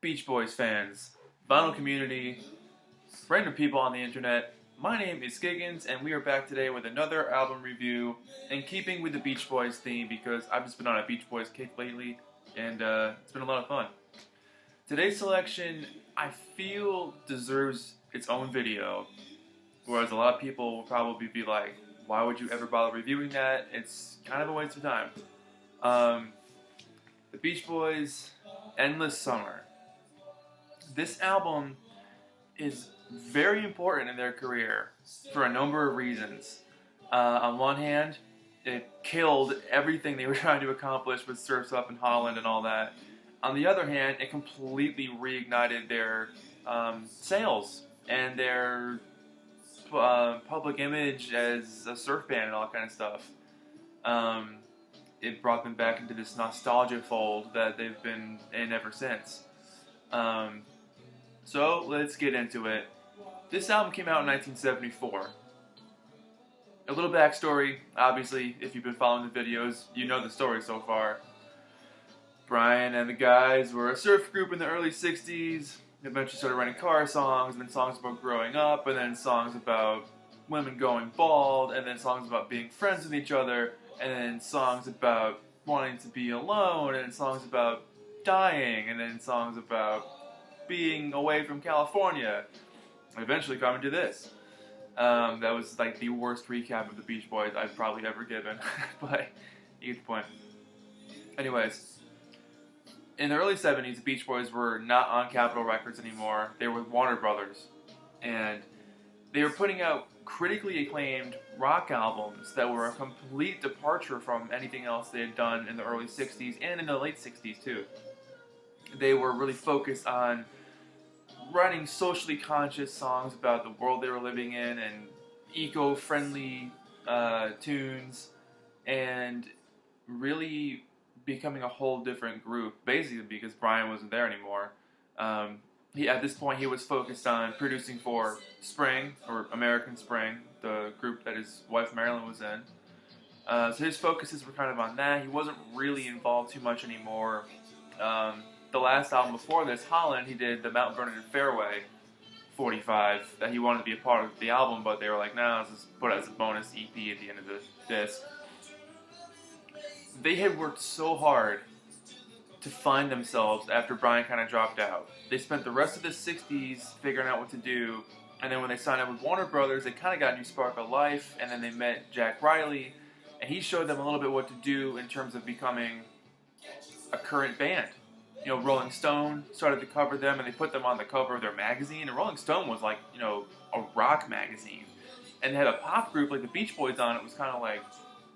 Beach Boys fans, vinyl community, random people on the internet. My name is Giggens, and we are back today with another album review in keeping with the Beach Boys theme because I've just been on a Beach Boys kick lately, and it's been a lot of fun. Today's selection, I feel, deserves its own video, whereas a lot of people will probably be like, why would you ever bother reviewing that? It's kind of a waste of time. The Beach Boys, Endless Summer. This album is very important in their career for a number of reasons. On one hand, it killed everything they were trying to accomplish with Surf's Up in Holland and all that. On the other hand, it completely reignited their sales and their public image as a surf band and all that kind of stuff. It brought them back into this nostalgia fold that they've been in ever since. So let's get into it. This album came out in 1974. A little backstory, obviously, if you've been following the videos, you know the story so far. Brian and the guys were a surf group in the early 60s. They eventually started writing car songs, and then songs about growing up, and then songs about women going bald, and then songs about being friends with each other, and then songs about wanting to be alone, and then songs about dying, and then songs about being away from California. Eventually coming to this. That was like the worst recap of the Beach Boys I've probably ever given, but you get the point. Anyways, in the early 70s, the Beach Boys were not on Capitol Records anymore. They were with Warner Brothers, and they were putting out critically acclaimed rock albums that were a complete departure from anything else they had done in the early 60s and in the late 60s too. They were really focused on writing socially conscious songs about the world they were living in and eco-friendly tunes, and really becoming a whole different group, basically because Brian wasn't there anymore. At this point, he was focused on producing for Spring, or American Spring, the group that his wife Marilyn was in. So his focuses were kind of on that. He wasn't really involved too much anymore. The last album before this, Holland, he did the Mount Vernon and Fairway 45 that he wanted to be a part of the album, but they were like, no, let's just put it as a bonus EP at the end of the disc. They had worked so hard to find themselves after Brian kind of dropped out. They spent the rest of the 60s figuring out what to do, and then when they signed up with Warner Brothers, they kind of got a new spark of life, and then they met Jack Riley, and he showed them a little bit what to do in terms of becoming a current band. You know, Rolling Stone started to cover them, and they put them on the cover of their magazine, and Rolling Stone was like, you know, a rock magazine. And they had a pop group like the Beach Boys on it. It was kind of like,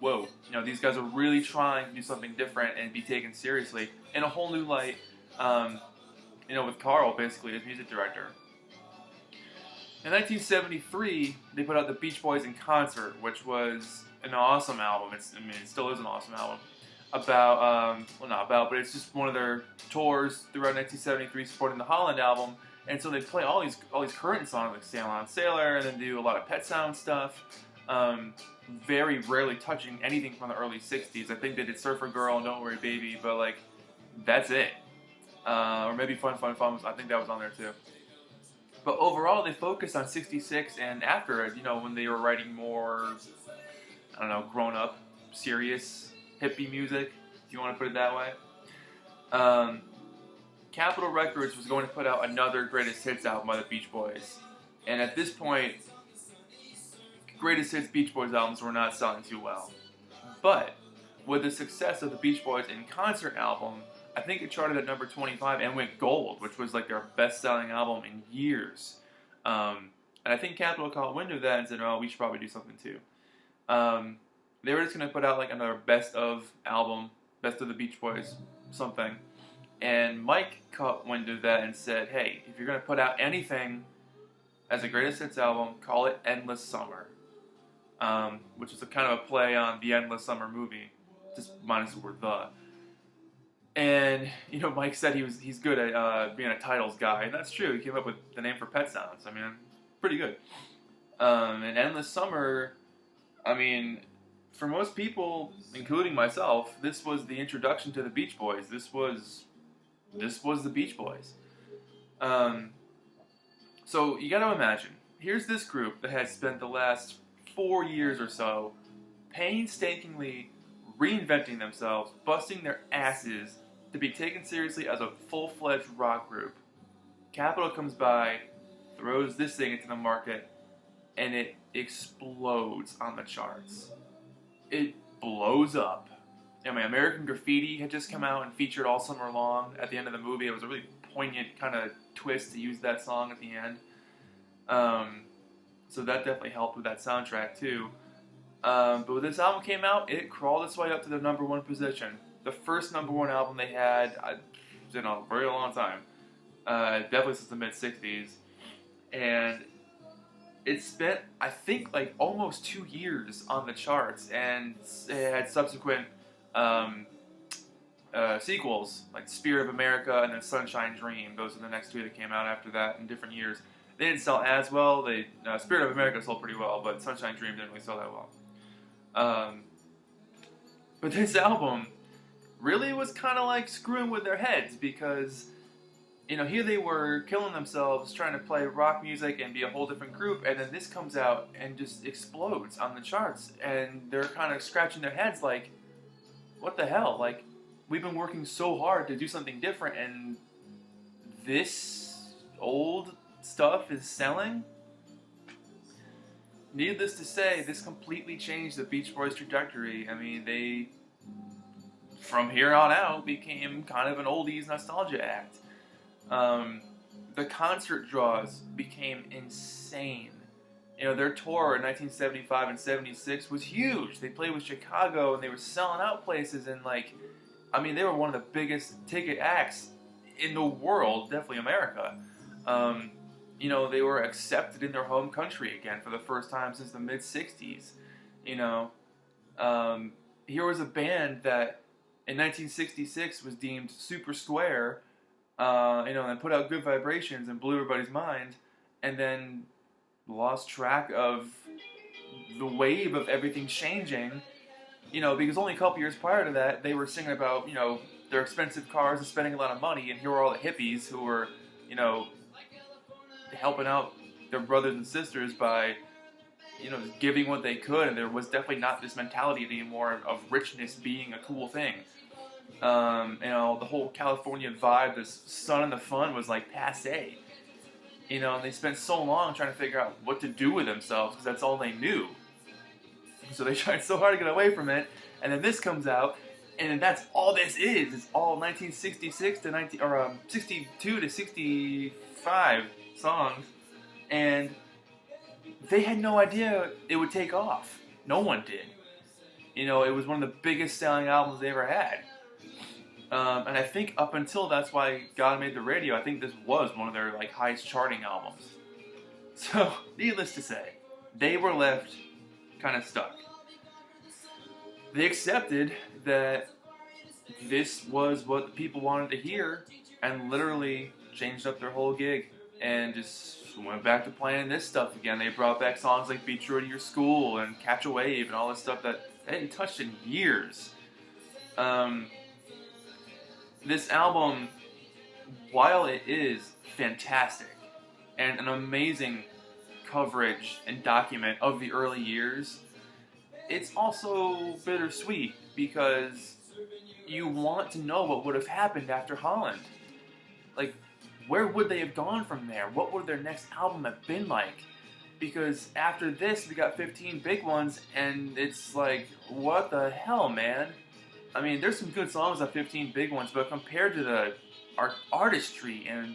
whoa, you know, these guys are really trying to do something different and be taken seriously in a whole new light, you know, with Carl basically as music director. In 1973, they put out the Beach Boys in Concert, which was an awesome album. It still is an awesome album. But it's just one of their tours throughout 1973 supporting the Holland album. And so they play all these current songs like Sail On Sailor, and then do a lot of Pet Sound stuff. Very rarely touching anything from the early 60s. I think they did Surfer Girl and Don't Worry Baby, but like, that's it. Or maybe Fun Fun Fun, I think that was on there too. But overall, they focused on 66 and after it, you know, when they were writing more, I don't know, grown-up, serious, hippie music, if you want to put it that way. Capitol Records was going to put out another greatest hits album by the Beach Boys. And at this point, greatest hits Beach Boys albums were not selling too well. But with the success of the Beach Boys in Concert album, I think it charted at number 25 and went gold, which was like their best-selling album in years. And I think Capitol caught wind of that and said, oh, we should probably do something too. They were just going to put out like another best of album, best of the Beach Boys, something. And Mike caught wind of that and said, hey, if you're going to put out anything as a greatest hits album, call it Endless Summer. Which is a kind of a play on the Endless Summer movie, just minus the word the. And, you know, Mike said he's good at being a titles guy, and that's true. He came up with the name for Pet Sounds. I mean, pretty good. And Endless Summer, I mean, for most people, including myself, this was the introduction to the Beach Boys. This was the Beach Boys. Um, so you got to imagine, here's this group that has spent the last 4 years or so painstakingly reinventing themselves, busting their asses to be taken seriously as a full-fledged rock group. Capitol comes by, throws this thing into the market, and it explodes on the charts. It blows up. I mean, American Graffiti had just come out and featured all summer long at the end of the movie. It was a really poignant kind of twist to use that song at the end. So that definitely helped with that soundtrack too. But when this album came out, it crawled its way up to the #1 position. The first #1 album they had in a very long time. Definitely since the mid-60s. And it spent, I think, like almost 2 years on the charts, and it had subsequent sequels, like Spirit of America and then Sunshine Dream. Those are the next two that came out after that in different years. They didn't sell as well. Spirit of America sold pretty well, but Sunshine Dream didn't really sell that well. But this album really was kind of like screwing with their heads, because, you know, here they were killing themselves trying to play rock music and be a whole different group, and then this comes out and just explodes on the charts, and they're kind of scratching their heads like, what the hell? Like, we've been working so hard to do something different, and this old stuff is selling? Needless to say, this completely changed the Beach Boys' trajectory. I mean, they, from here on out, became kind of an oldies nostalgia act. The concert draws became insane. You know, their tour in 1975 and 76 was huge. They played with Chicago, and they were selling out places, and like, I mean, they were one of the biggest ticket acts in the world, definitely America. You know, they were accepted in their home country again for the first time since the mid-60s. You know, here was a band that in 1966 was deemed super square, you know, and put out Good Vibrations and blew everybody's mind, and then lost track of the wave of everything changing, you know, because only a couple years prior to that, they were singing about, you know, their expensive cars and spending a lot of money, and here were all the hippies who were, you know, helping out their brothers and sisters by, you know, giving what they could, and there was definitely not this mentality anymore of richness being a cool thing. You know, the whole California vibe, this sun and the fun was like passe. You know, and they spent so long trying to figure out what to do with themselves, because that's all they knew. So they tried so hard to get away from it, and then this comes out, and then that's all this is. It's all 1966 to 62 to 65 songs, and they had no idea it would take off. No one did. You know, it was one of the biggest selling albums they ever had. And I think up until That's Why God Made the Radio, I think this was one of their like highest charting albums. So, needless to say, they were left kind of stuck. They accepted that this was what the people wanted to hear, and literally changed up their whole gig and just went back to playing this stuff again. They brought back songs like Be True to Your School and Catch a Wave and all this stuff that they hadn't touched in years. This album, while it is fantastic and an amazing coverage and document of the early years, it's also bittersweet, because you want to know what would have happened after Holland. Like, where would they have gone from there? What would their next album have been like? Because after this, we got 15 Big Ones, and it's like, what the hell, man? I mean, there's some good songs on 15 Big Ones, but compared to the artistry and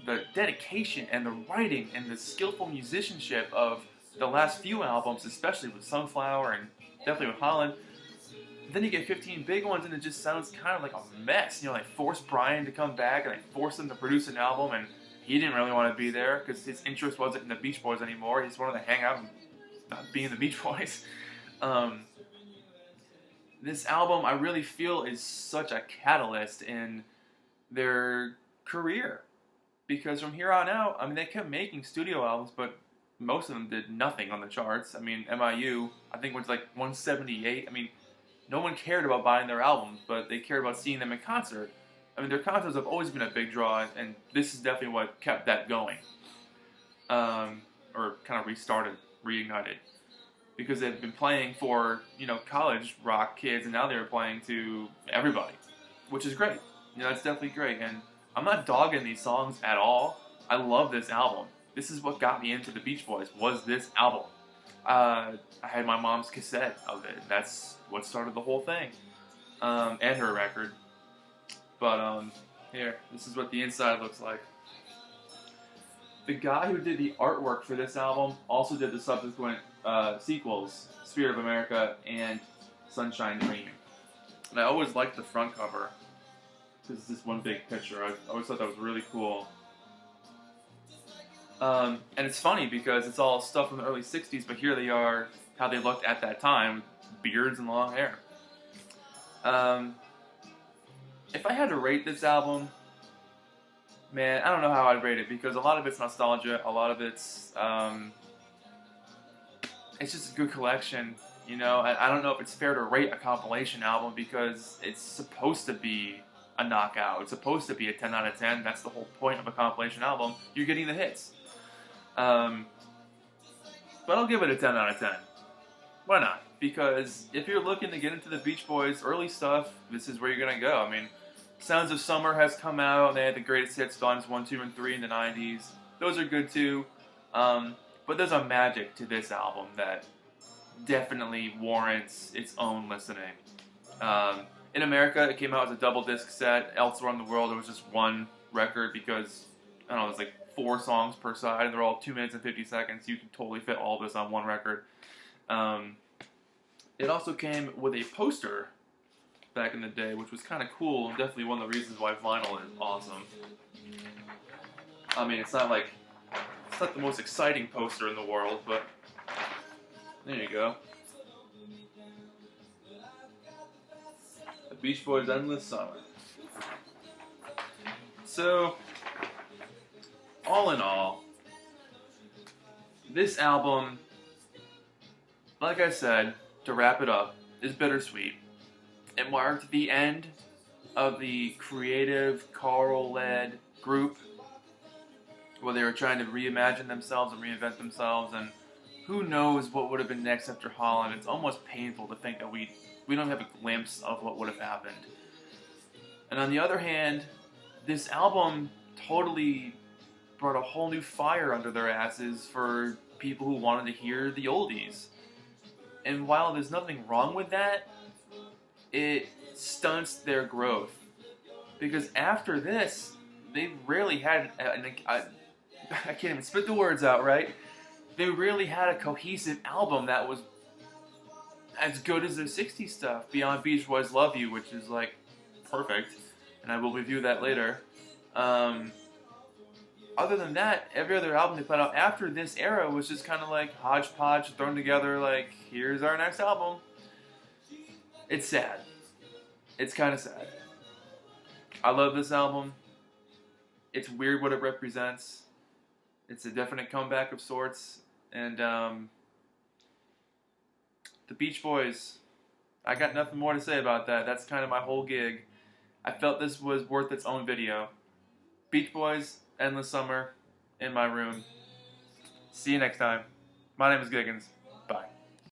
the dedication and the writing and the skillful musicianship of the last few albums, especially with Sunflower and definitely with Holland, then you get 15 Big Ones, and it just sounds kind of like a mess. You know, they forced Brian to come back, and they forced him to produce an album, and he didn't really want to be there because his interest wasn't in the Beach Boys anymore. He just wanted to hang out and not be in the Beach Boys. This album, I really feel, is such a catalyst in their career, because from here on out, I mean, they kept making studio albums, but most of them did nothing on the charts. I mean, MIU, I think, was like 178. I mean, no one cared about buying their albums, but they cared about seeing them in concert. I mean, their concerts have always been a big draw, and this is definitely what kept that going, or kind of reignited, because they've been playing for, you know, college rock kids, and now they're playing to everybody, which is great. You know, it's definitely great, and I'm not dogging these songs at all. I love this album. This is what got me into the Beach Boys, was this album. I had my mom's cassette of it. That's what started the whole thing, and her record. But here, this is what the inside looks like. The guy who did the artwork for this album also did the subsequent sequels, Spirit of America and Sunshine Dream. And I always liked the front cover, because it's this one big picture. I always thought that was really cool. And it's funny because it's all stuff from the early 60s, but here they are, how they looked at that time, beards and long hair. If I had to rate this album, man, I don't know how I'd rate it, because a lot of it's nostalgia, a lot of it's just a good collection, you know. I don't know if it's fair to rate a compilation album, because it's supposed to be a knockout. It's supposed to be a 10 out of 10. That's the whole point of a compilation album. You're getting the hits. But I'll give it a 10 out of 10. Why not? Because if you're looking to get into the Beach Boys' early stuff, this is where you're going to go. I mean, Sounds of Summer has come out, and they had the greatest hits, Volumes 1, 2, and 3 in the 90s. Those are good too. But there's a magic to this album that definitely warrants its own listening. In America, it came out as a double disc set. Elsewhere in the world, it was just one record, because, I don't know, it's like 4 songs per side, and they're all 2 minutes and 50 seconds. You can totally fit all of this on one record. It also came with a poster back in the day, which was kind of cool, and definitely one of the reasons why vinyl is awesome. I mean, it's not the most exciting poster in the world, but there you go. The Beach Boys' Endless Summer. So, all in all, this album, like I said, to wrap it up, is bittersweet. It marked the end of the creative, Carl-led group, where they were trying to reimagine themselves and reinvent themselves, and who knows what would have been next after Holland. It's almost painful to think that we don't have a glimpse of what would have happened. And on the other hand, this album totally brought a whole new fire under their asses for people who wanted to hear the oldies. And while there's nothing wrong with that, it stunts their growth. Because after this, they really had, I can't even spit the words out, right? They really had a cohesive album that was as good as their 60s stuff. Beyond Beach Boys Love You, which is like perfect, and I will review that later. Other than that, every other album they put out after this era was just kind of like hodgepodge thrown together, like, here's our next album. It's sad. It's kind of sad. I love this album. It's weird what it represents. It's a definite comeback of sorts. And the Beach Boys, I got nothing more to say about that. That's kind of my whole gig. I felt this was worth its own video. Beach Boys, Endless Summer, in my room. See you next time. My name is Giggens.